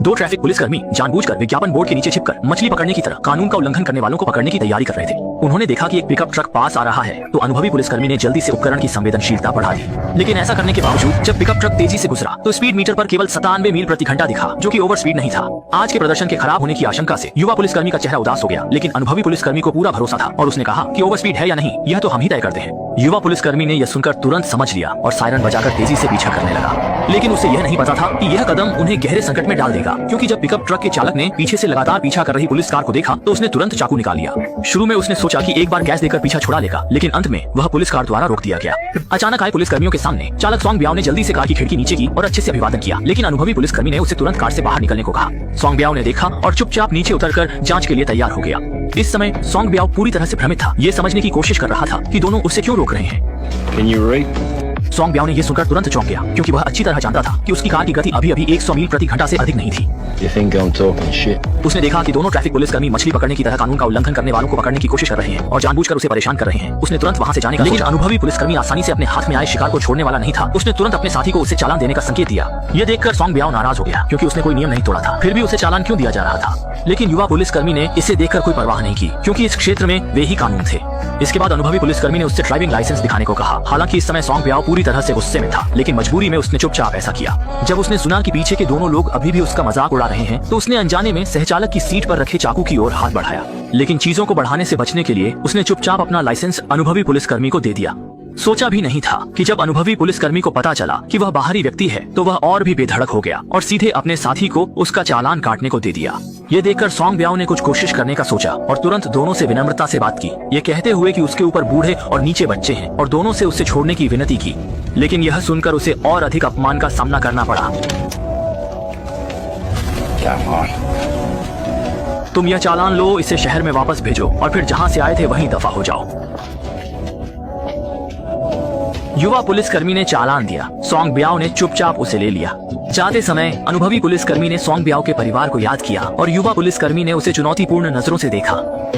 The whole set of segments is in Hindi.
दो ट्रैफिक पुलिसकर्मी जानबूझकर विज्ञापन बोर्ड के नीचे छिपकर मछली पकड़ने की तरह कानून का उल्लंघन करने वालों को पकड़ने की तैयारी कर रहे थे। उन्होंने देखा कि एक पिकअप ट्रक पास आ रहा है तो अनुभवी पुलिसकर्मी ने जल्दी से उपकरण की संवेदनशीलता बढ़ा दी। लेकिन ऐसा करने के बावजूद जब पिकअप ट्रक तेजी से गुजरा तो स्पीड मीटर पर केवल 97 मील प्रति घंटा दिखा, जो कि ओवर स्पीड नहीं था। आज के प्रदर्शन के खराब होने की आशंका से युवा पुलिसकर्मी का चेहरा उदास हो गया, लेकिन अनुभवी पुलिसकर्मी को पूरा भरोसा था और उसने कहा कि ओवर स्पीड है या नहीं यह तो हम ही तय करते हैं। युवा पुलिसकर्मी ने यह सुनकर तुरंत समझ लिया और सायरन बजाकर तेजी से पीछा करने लगा। लेकिन उसे यह नहीं पता था कि यह कदम उन्हें गहरे संकट में डाल देगा, क्योंकि जब पिकअप ट्रक के चालक ने पीछे से लगातार पीछा कर रही पुलिस कार को देखा तो उसने तुरंत चाकू निकाल लिया। शुरू में उसने सोचा कि एक बार कैश देकर पीछा छुड़ा लेगा, लेकिन अंत में वह पुलिस कार द्वारा रोक दिया गया। अचानक आए पुलिसकर्मियों के सामने चालक सोंग ब्याओ ने जल्दी से कार की खिड़की नीचे की और अच्छे से अभिवादन किया, लेकिन अनुभवी पुलिसकर्मी ने उसे तुरंत कार से बाहर निकलने को कहा। सोंग ब्याओ ने देखा और चुपचाप नीचे उतरकर जांच के लिए तैयार हो गया। इस समय सोंग ब्याओ पूरी तरह से भ्रमित था, ये समझने की कोशिश कर रहा था कि दोनों उससे क्यों रोक रहे हैं। सोंग ब्याओ ने यह सुनकर तुरंत चौंक गया, क्योंकि वह अच्छी तरह जानता था कि उसकी कार की गति अभी 100 मील प्रति घंटा से अधिक नहीं थी। उसने देखा कि दोनों ट्रैफिक पुलिसकर्मी मछली पकड़ने की तरह कानून का उल्लंघन करने वालों को पकड़ने की कोशिश कर रहे हैं और जानबूझकर उसे परेशान कर रहे हैं। उसने तुरंत वहां से जाने का, लेकिन अनुभवी पुलिसकर्मी आसानी से अपने हाथ में आए शिकार को छोड़ने वाला नहीं था। उसने तुरंत अपने साथी को उसे चालान देने का संकेत दिया। यह देखकर सोंग ब्याओ नाराज हो गया, क्योंकि उसने कोई नियम नहीं तोड़ा था, फिर भी उसे चालान क्यों दिया जा रहा था। लेकिन युवा पुलिसकर्मी ने इसे देखकर कोई परवाह नहीं की, क्योंकि इस क्षेत्र में वे ही कानून थे। इसके बाद अनुभवी पुलिसकर्मी ने उससे ड्राइविंग लाइसेंस दिखाने को कहा। हालांकि इस समय सोंग ब्याओ पूरी तरह से गुस्से में था, लेकिन मजबूरी में उसने चुपचाप ऐसा किया। जब उसने सुना कि पीछे के दोनों लोग अभी भी उसका मजाक उड़ा रहे हैं तो उसने अनजाने में सहचालक की सीट पर रखे चाकू की ओर हाथ बढ़ाया। लेकिन चीजों को बढ़ाने से बचने के लिए उसने चुपचाप अपना लाइसेंस अनुभवी पुलिसकर्मी को दे दिया। सोचा भी नहीं था कि जब अनुभवी पुलिसकर्मी को पता चला कि वह बाहरी व्यक्ति है तो वह और भी बेधड़क हो गया और सीधे अपने साथी को उसका चालान काटने को दे दिया। ये देखकर सोंग ब्याओ ने कुछ कोशिश करने का सोचा और तुरंत दोनों से विनम्रता से बात की, ये कहते हुए कि उसके ऊपर बूढ़े और नीचे बच्चे हैं और दोनों से उसे छोड़ने की विनती की। लेकिन यह सुनकर उसे और अधिक अपमान का सामना करना पड़ा। तुम यह चालान लो, इसे शहर में वापस भेजो और फिर जहाँ से आए थे वहीं दफा हो जाओ। युवा पुलिसकर्मी ने चालान दिया। सोंग ब्याओ ने चुपचाप उसे ले लिया। जाते समय अनुभवी पुलिसकर्मी ने सोंग ब्याओ के परिवार को याद किया और युवा पुलिसकर्मी ने उसे चुनौतीपूर्ण नजरों से देखा।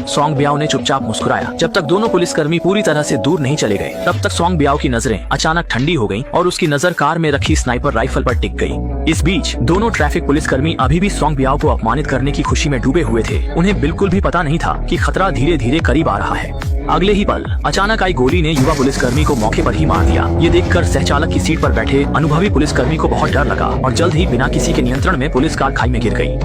सोंग ब्याओ ने चुपचाप मुस्कुराया। जब तक दोनों पुलिसकर्मी पूरी तरह से दूर नहीं चले गए तब तक सोंग ब्याओ की नजरें अचानक ठंडी हो गईं और उसकी नजर कार में रखी स्नाइपर राइफल पर टिक गई। इस बीच दोनों ट्रैफिक पुलिसकर्मी अभी भी सोंग ब्याओ को अपमानित करने की खुशी में डूबे हुए थे। उन्हें बिल्कुल भी पता नहीं था कि खतरा धीरे धीरे करीब आ रहा है। अगले ही पल अचानक आई गोली ने युवा पुलिसकर्मी को मौके पर ही मार दिया। ये देखकर सहचालक की सीट पर बैठे अनुभवी पुलिसकर्मी को बहुत डर लगा और जल्द ही बिना किसी के नियंत्रण में पुलिस कार खाई में गिर गई।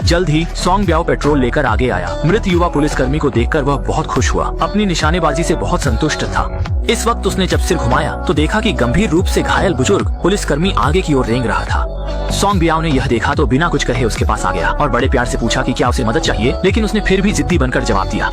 जल्द ही सोंग ब्याओ पेट्रोल लेकर आगे आया। मृत युवा पुलिसकर्मी को देखकर वह बहुत खुश हुआ, अपनी निशानेबाजी से बहुत संतुष्ट था। इस वक्त उसने जब सिर घुमाया तो देखा कि गंभीर रूप से घायल बुजुर्ग पुलिसकर्मी आगे की ओर रेंग रहा था। सोंग ब्याओ ने यह देखा तो बिना कुछ कहे उसके पास आ गया और बड़े प्यार से पूछा कि क्या उसे मदद चाहिए, लेकिन उसने फिर भी जिद्दी बनकर जवाब दिया।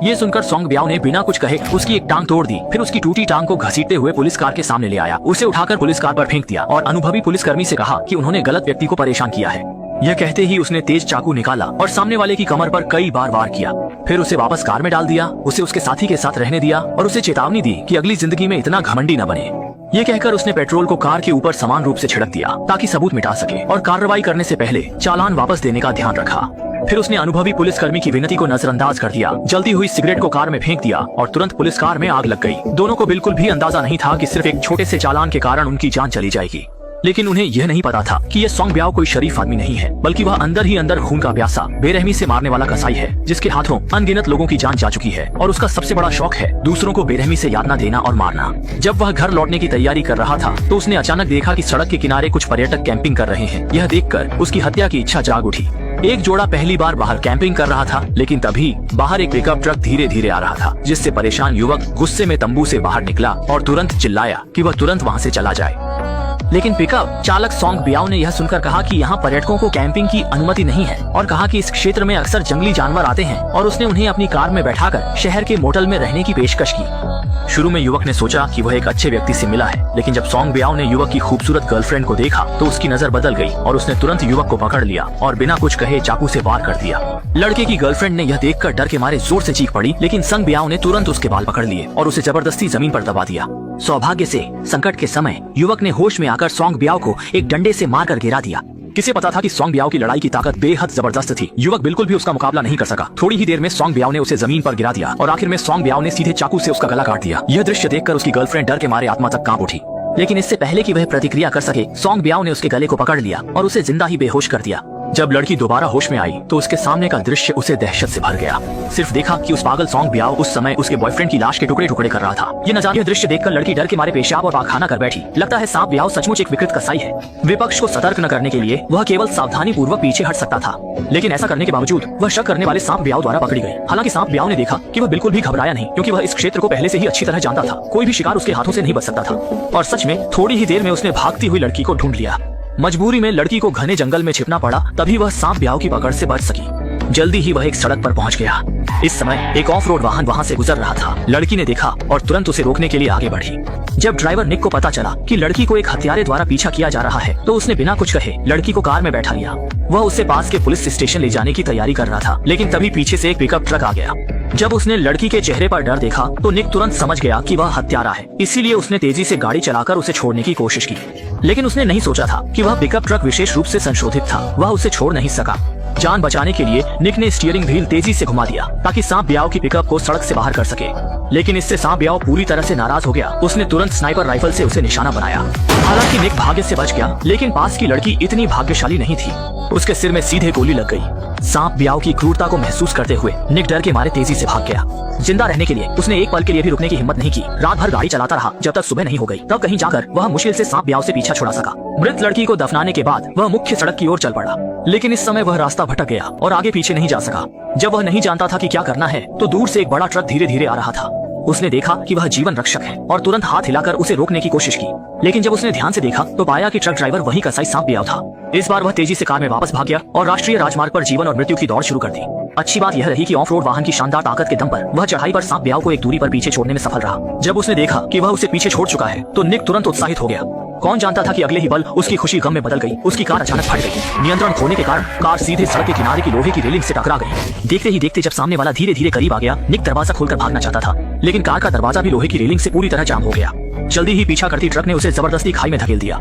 ये सुनकर सोंग ब्याओ ने बिना कुछ कहे उसकी एक टांग तोड़ दी, फिर उसकी टूटी टांग को घसीटते हुए पुलिस कार के सामने ले आया। उसे उठाकर पुलिस कार पर फेंक दिया और अनुभवी पुलिसकर्मी से कहा कि उन्होंने गलत व्यक्ति को परेशान किया है। यह कहते ही उसने तेज चाकू निकाला और सामने वाले की कमर पर कई बार वार किया। फिर उसे वापस कार में डाल दिया, उसे उसके साथी के साथ रहने दिया और उसे चेतावनी दी कि अगली जिंदगी में इतना घमंडी न बने। ये कहकर उसने पेट्रोल को कार के ऊपर समान रूप से छिड़क दिया ताकि सबूत मिटा सके और कार्रवाई करने से पहले चालान वापस देने का ध्यान रखा। फिर उसने अनुभवी पुलिसकर्मी की विनती को नजरअंदाज कर दिया, जलती हुई सिगरेट को कार में फेंक दिया और तुरंत पुलिस कार में आग लग गई। दोनों को बिल्कुल भी अंदाजा नहीं था कि सिर्फ एक छोटे से चालान के कारण उनकी जान चली जाएगी। लेकिन उन्हें यह नहीं पता था कि यह सोंग ब्याओ कोई शरीफ आदमी नहीं है, बल्कि वह अंदर ही अंदर खून का प्यासा बेरहमी से मारने वाला कसाई है, जिसके हाथों अनगिनत लोगों की जान जा चुकी है और उसका सबसे बड़ा शौक है दूसरों को बेरहमी से यातना देना और मारना। जब वह घर लौटने की तैयारी कर रहा था तो उसने अचानक देखा कि सड़क के किनारे कुछ पर्यटक कैंपिंग कर रहे हैं। यह देखकर उसकी हत्या की इच्छा जाग उठी। एक जोड़ा पहली बार बाहर कैंपिंग कर रहा था, लेकिन तभी बाहर एक पिकअप ट्रक धीरे धीरे आ रहा था, जिससे परेशान युवक गुस्से में तंबू से बाहर निकला और तुरंत चिल्लाया कि वह तुरंत वहां से चला जाए। लेकिन पिकअप चालक सोंग ब्याओ ने यह सुनकर कहा कि यहाँ पर्यटकों को कैंपिंग की अनुमति नहीं है और कहा कि इस क्षेत्र में अक्सर जंगली जानवर आते हैं और उसने उन्हें अपनी कार में बैठाकर शहर के मोटल में रहने की पेशकश की। शुरू में युवक ने सोचा कि वह एक अच्छे व्यक्ति से मिला है, लेकिन जब सोंग ब्याओ ने युवक की खूबसूरत गर्लफ्रेंड को देखा तो उसकी नजर बदल गई और उसने तुरंत युवक को पकड़ लिया और बिना कुछ कहे चाकू से वार कर दिया। लड़के की गर्लफ्रेंड ने यह देखकर डर के मारे जोर से चीख पड़ी, लेकिन सोंग ब्याओ ने तुरंत उसके बाल पकड़ लिए और उसे जबरदस्ती जमीन पर दबा दिया। सौभाग्य से संकट के समय युवक ने होश में आकर सोंग बियाओ को एक डंडे से मारकर गिरा दिया। किसे पता था कि सोंग बियाओ की लड़ाई की ताकत बेहद जबरदस्त थी। युवक बिल्कुल भी उसका मुकाबला नहीं कर सका। थोड़ी ही देर में सोंग बियाओ ने उसे जमीन पर गिरा दिया और आखिर में सोंग बियाओ ने सीधे चाकू से उसका गला काट दिया। यह दृश्य देखकर उसकी गर्लफ्रेंड डर के मारे आत्मा तक कांप उठी। लेकिन इससे पहले कि वह प्रतिक्रिया कर सके, सोंग बियाओ ने उसके गले को पकड़ लिया और उसे जिंदा ही बेहोश कर दिया। जब लड़की दोबारा होश में आई तो उसके सामने का दृश्य उसे दहशत से भर गया। सिर्फ देखा कि उस पागल सोंग बियाओ उस समय उसके बॉयफ्रेंड की लाश के टुकड़े टुकड़े कर रहा था। यह दृश्य देखकर लड़की डर के मारे पेशाब और पाखाना कर बैठी। लगता है सांप बियाओ सचमुच एक विकृत कसाई है। विपक्ष को सतर्क न करने के लिए वह केवल सावधानी पूर्वक पीछे हट सकता था, लेकिन ऐसा करने के बावजूद वह शक करने वाले सांप बियाओ द्वारा पकड़ी गई। हालांकि सांप बियाओ ने देखा कि वह बिल्कुल भी घबराया नहीं, क्योंकि वह इस क्षेत्र को पहले से ही अच्छी तरह जानता था। कोई भी शिकार उसके हाथों से नहीं बच सकता था। और सच में थोड़ी ही देर में उसने भागती हुई लड़की को ढूंढ लिया। मजबूरी में लड़की को घने जंगल में छिपना पड़ा, तभी वह सांप बियाओ की पकड़ से बच सकी। जल्दी ही वह एक सड़क पर पहुंच गया। इस समय एक ऑफ रोड वाहन वहां से गुजर रहा था। लड़की ने देखा और तुरंत उसे रोकने के लिए आगे बढ़ी। जब ड्राइवर निक को पता चला कि लड़की को एक हत्यारे द्वारा पीछा किया जा रहा है, तो उसने बिना कुछ कहे लड़की को कार में बैठा लिया। वह उसे पास के पुलिस स्टेशन ले जाने की तैयारी कर रहा था, लेकिन तभी पीछे से एक पिकअप ट्रक आ गया। जब उसने लड़की के चेहरे पर डर देखा तो निक तुरंत समझ गया कि वह हत्यारा है। इसीलिए उसने तेजी से गाड़ी चलाकर उसे छोड़ने की कोशिश की, लेकिन उसने नहीं सोचा था कि वह पिकअप ट्रक विशेष रूप से संशोधित था। वह उसे छोड़ नहीं सका। जान बचाने के लिए निक ने स्टीयरिंग व्हील तेजी से घुमा दिया ताकि सांप बियाओ की पिकअप को सड़क से बाहर कर सके। लेकिन इससे सांप बियाओ पूरी तरह से नाराज हो गया। उसने तुरंत स्नाइपर राइफल से उसे निशाना बनाया। हालांकि निक भाग्य से बच गया, लेकिन पास की लड़की इतनी भाग्यशाली नहीं थी। उसके सिर में सीधे गोली लग गई। सांप बियाओ की क्रूरता को महसूस करते हुए निक डर के मारे तेजी से भाग गया। जिंदा रहने के लिए उसने एक पल के लिए भी रुकने की हिम्मत नहीं की। रात भर गाड़ी चलाता रहा जब तक सुबह नहीं हो गई। तब कहीं जाकर वह मुश्किल से सांप बियाओ से पीछा छुड़ा सका। मृत लड़की को दफनाने के बाद वह मुख्य सड़क की ओर चल पड़ा, लेकिन इस समय वह रास्ता भटक गया और आगे पीछे नहीं जा सका। जब वह नहीं जानता था कि क्या करना है, तो दूर से एक बड़ा ट्रक धीरे धीरे आ रहा था। उसने देखा कि वह जीवन रक्षक है और तुरंत हाथ हिलाकर उसे रोकने की कोशिश की, लेकिन जब उसने ध्यान से देखा तो पाया कि ट्रक ड्राइवर वही कसाई सांप बियाओ था। इस बार वह तेजी से कार में वापस भाग गया और राष्ट्रीय राजमार्ग पर जीवन और मृत्यु की दौड़ शुरू कर दी। अच्छी बात यह रही कि ऑफ रोड वाहन की शानदार ताकत के दम पर वह चढ़ाई पर सांप बियाओ को एक दूरी पर पीछे छोड़ने में सफल रहा। जब उसने देखा कि वह उसे पीछे छोड़ चुका है तो निक तुरंत उत्साहित हो गया। कौन जानता था कि अगले ही पल उसकी खुशी गम में बदल गई। उसकी कार अचानक फट गई। नियंत्रण खोने के कारण कार सीधे सड़क के किनारे की लोहे की रेलिंग से टकरा गई। देखते ही देखते जब सामने वाला धीरे धीरे करीब आ गया, निक दरवाजा खोलकर भागना चाहता था, लेकिन कार का दरवाजा भी लोहे की रेलिंग से पूरी तरह जाम हो गया। जल्दी ही पीछा करती ट्रक ने उसे जबरदस्ती खाई में धकेल दिया।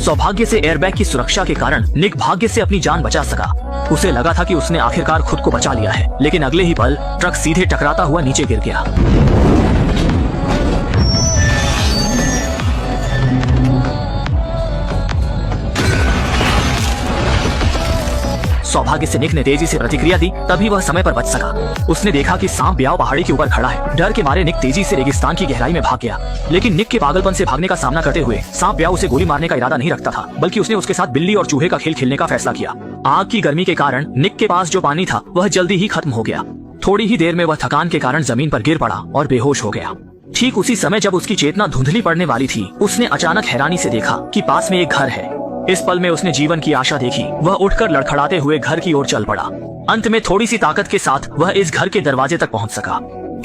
सौभाग्य से एयरबैग की सुरक्षा के कारण निक भाग्य से अपनी जान बचा सका। उसे लगा था कि उसने आखिरकार खुद को बचा लिया है, लेकिन अगले ही पल ट्रक सीधे टकराता हुआ नीचे गिर गया। सौभाग्य से निक ने तेजी से प्रतिक्रिया दी, तभी वह समय पर बच सका। उसने देखा कि सांप बियाओ पहाड़ी के ऊपर खड़ा है। डर के मारे निक तेजी से रेगिस्तान की गहराई में भाग गया, लेकिन निक के पागलपन से भागने का सामना करते हुए सांप बियाओ उसे गोली मारने का इरादा नहीं रखता था, बल्कि उसने उसके साथ बिल्ली और चूहे का खेल खेलने का फैसला किया। आग की गर्मी के कारण निक के पास जो पानी था वह जल्दी ही खत्म हो गया। थोड़ी ही देर में वह थकान के कारण जमीन पर गिर पड़ा और बेहोश हो गया। ठीक उसी समय जब उसकी चेतना धुंधली पड़ने वाली थी, उसने अचानक हैरानी से देखा कि पास में एक घर है। इस पल में उसने जीवन की आशा देखी। वह उठकर लड़खड़ाते हुए घर की ओर चल पड़ा। अंत में थोड़ी सी ताकत के साथ वह इस घर के दरवाजे तक पहुंच सका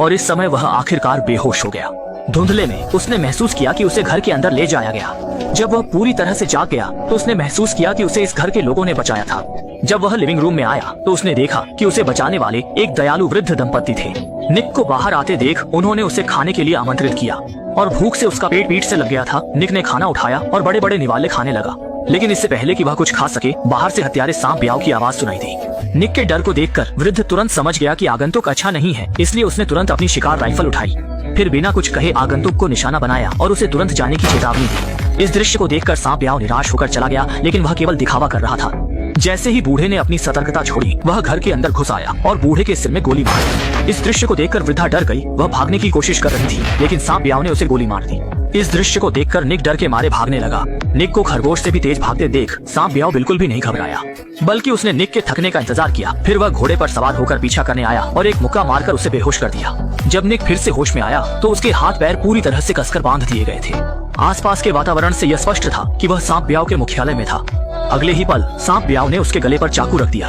और इस समय वह आखिरकार बेहोश हो गया। धुंधले में उसने महसूस किया कि उसे घर के अंदर ले जाया गया। जब वह पूरी तरह से जाग गया तो उसने महसूस किया कि उसे इस घर के लोगों ने बचाया था। जब वह लिविंग रूम में आया तो उसने देखा कि उसे बचाने वाले एक दयालु वृद्ध दंपति थे। निक को बाहर आते देख उन्होंने उसे खाने के लिए आमंत्रित किया और भूख से उसका पेट पीठ से लग गया था। निक ने खाना उठाया और बड़े बड़े निवाले खाने लगा, लेकिन इससे पहले कि वह कुछ खा सके, बाहर से हत्यारे सांप बियाओ की आवाज सुनाई दी। निक के डर को देखकर वृद्ध तुरंत समझ गया कि आगंतुक अच्छा नहीं है, इसलिए उसने तुरंत अपनी शिकार राइफल उठाई। फिर बिना कुछ कहे आगंतुक को निशाना बनाया और उसे तुरंत जाने की चेतावनी दी। इस दृश्य को देखकर सांप बियाओ निराश होकर चला गया, लेकिन वह केवल दिखावा कर रहा था। जैसे ही बूढ़े ने अपनी सतर्कता छोड़ी, वह घर के अंदर घुस आया और बूढ़े के सिर में गोली मारी। इस दृश्य को देखकर वृद्धा डर गई। वह भागने की कोशिश कर रही थी, लेकिन सांप बियाओ ने उसे गोली मार दी। इस दृश्य को देखकर निक डर के मारे भागने लगा। निक को खरगोश से भी तेज भागते देख सांप बियाओ बिल्कुल भी नहीं घबराया, बल्कि उसने निक के थकने का इंतजार किया। फिर वह घोड़े पर सवार होकर पीछा करने आया और एक मुक्का मारकर उसे बेहोश कर दिया। जब निक फिर से होश में आया तो उसके हाथ पैर पूरी तरह से कसकर बांध दिए गए थे। आसपास के वातावरण से यह स्पष्ट था कि वह सांप बियाओ के मुख्यालय में था। अगले ही पल सांप बियाओ ने उसके गले पर चाकू रख दिया।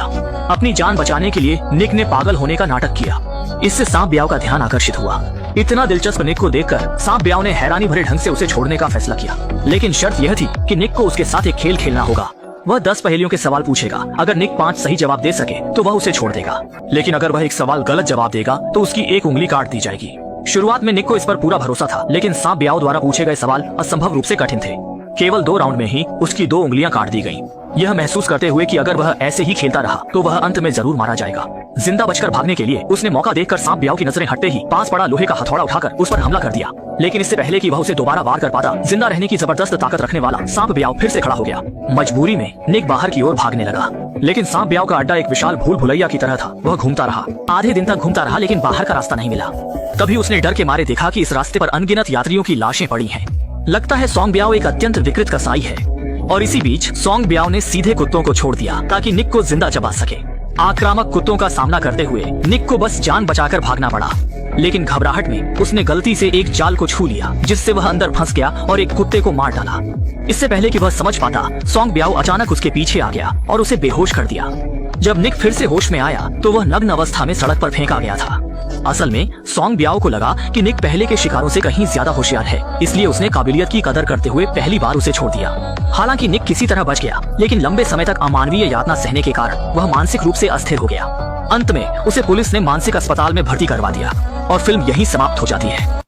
अपनी जान बचाने के लिए निक ने पागल होने का नाटक किया। इससे सांप बियाओ का ध्यान आकर्षित हुआ। इतना दिलचस्प निक को देखकर सांप ब्याओ ने हैरानी भरे ढंग से उसे छोड़ने का फैसला किया, लेकिन शर्त यह थी कि निक को उसके साथ एक खेल खेलना होगा। वह 10 पहेलियों के सवाल पूछेगा। अगर निक 5 सही जवाब दे सके तो वह उसे छोड़ देगा, लेकिन अगर वह एक सवाल गलत जवाब देगा तो उसकी एक उंगली काट दी जाएगी। शुरुआत में निक को इस पर पूरा भरोसा था, लेकिन सांप ब्याओ द्वारा पूछे गए सवाल असंभव रूप से कठिन थे। केवल 2 राउंड में ही उसकी 2 उंगलियां काट दी गईं। यह महसूस करते हुए कि अगर वह ऐसे ही खेलता रहा तो वह अंत में जरूर मारा जाएगा। जिंदा बचकर भागने के लिए उसने मौका देखकर सांप ब्याओ की नजरें हटते ही पास पड़ा लोहे का हथौड़ा उठाकर उस पर हमला कर दिया, लेकिन इससे पहले कि वह उसे दोबारा वार कर पाता, जिंदा रहने की जबरदस्त ताकत रखने वाला सांप ब्याओ फिर से खड़ा हो गया। मजबूरी में निक बाहर की ओर भागने लगा, लेकिन सांप ब्याओ का अड्डा एक विशाल भूल भुलैया की तरह था। वह घूमता रहा, आधे दिन तक घूमता रहा, लेकिन बाहर का रास्ता नहीं मिला। तभी उसने डर के मारे देखा कि इस रास्ते पर अनगिनत यात्रियों की लाशें पड़ी हैं। लगता है सोंग ब्याओ एक अत्यंत विकृत कसाई है। और इसी बीच सोंग ब्याओ ने सीधे कुत्तों को छोड़ दिया ताकि निक को जिंदा चबा सके। आक्रामक कुत्तों का सामना करते हुए निक को बस जान बचाकर भागना पड़ा, लेकिन घबराहट में उसने गलती से एक जाल को छू लिया, जिससे वह अंदर फंस गया और एक कुत्ते को मार डाला। इससे पहले कि वह समझ पाता, सोंग ब्याओ अचानक उसके पीछे आ गया और उसे बेहोश कर दिया। जब निक फिर से होश में आया तो वह नग्न अवस्था में सड़क पर फेंका गया था। असल में सोंग ब्याओ को लगा कि निक पहले के शिकारों से कहीं ज्यादा होशियार है, इसलिए उसने काबिलियत की कदर करते हुए पहली बार उसे छोड़ दिया। हालांकि निक किसी तरह बच गया, लेकिन लंबे समय तक अमानवीय यातना सहने के कारण वह मानसिक रूप से अस्थिर हो गया। अंत में उसे पुलिस ने मानसिक अस्पताल में भर्ती करवा दिया और फिल्म यहीं समाप्त हो जाती है।